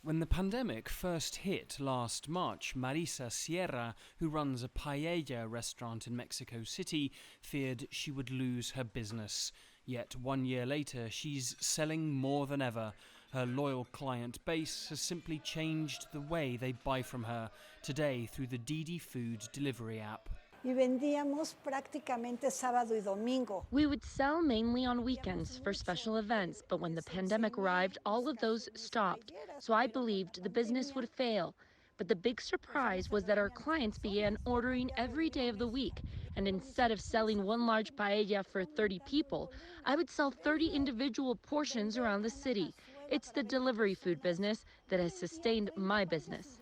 When the pandemic first hit last March, MARISA Sierra, who runs a paella restaurant in Mexico City, feared she would lose her business. Yet 1 year later, she's selling more than ever. Her loyal client base has simply changed the way they buy from her, today through the DiDi food delivery app. Y vendíamos prácticamente sábado y domingo. We would sell mainly on weekends for special events, but when the pandemic arrived, all of those stopped. So I believed the business would fail. But the big surprise was that our clients began ordering every day of the week. And instead of selling one large paella for 30 people, I would sell 30 individual portions around the city. It's the delivery food business that has sustained my business.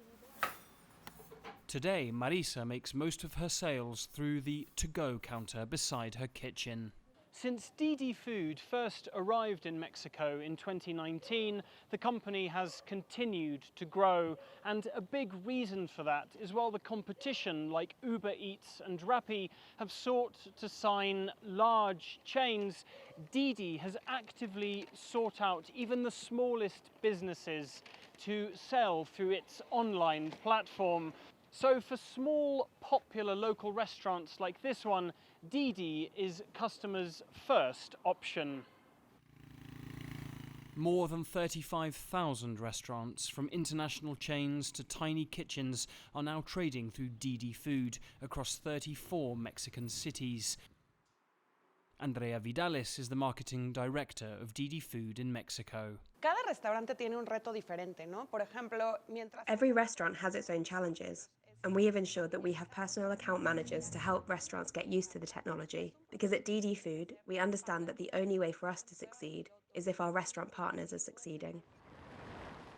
Today, MARISA makes most of her sales through the to-go counter beside her kitchen. Since DiDi Food first arrived in Mexico in 2019, the company has continued to grow, and a big reason for that is while the competition like Uber Eats and Rappi have sought to sign large chains, DiDi has actively sought out even the smallest businesses to sell through its online platform. So for small, popular local restaurants like this one, DiDi is customers' first option. More than 35,000 restaurants, from international chains to tiny kitchens, are now trading through DiDi Food across 34 Mexican cities. ANDREA VIDALES is the marketing director of DiDi Food in Mexico. Every restaurant has its own challenges, and we have ensured that we have personal account managers to help restaurants get used to the technology. Because at DiDi Food, we understand that the only way for us to succeed is if our restaurant partners are succeeding.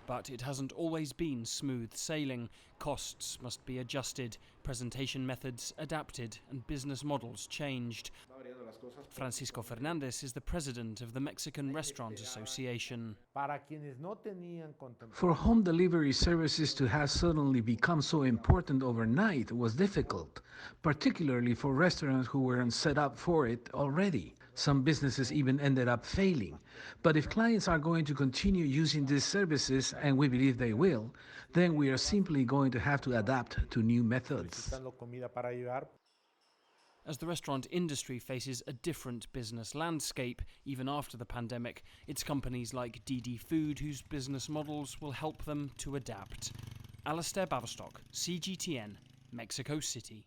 But it hasn't always been smooth sailing. Costs must be adjusted, presentation methods adapted, and business models changed. Francisco Fernandez is the president of the Mexican Restaurant Association. For home delivery services to have suddenly become so important overnight was difficult, particularly for restaurants who weren't set up for it already. Some businesses even ended up failing. But if clients are going to continue using these services, and we believe they will, then we are simply going to have to adapt to new methods. As the restaurant industry faces a different business landscape, even after the pandemic, it's companies like DiDi Food whose business models will help them to adapt. Alasdair, Baverstock, CGTN, Mexico City.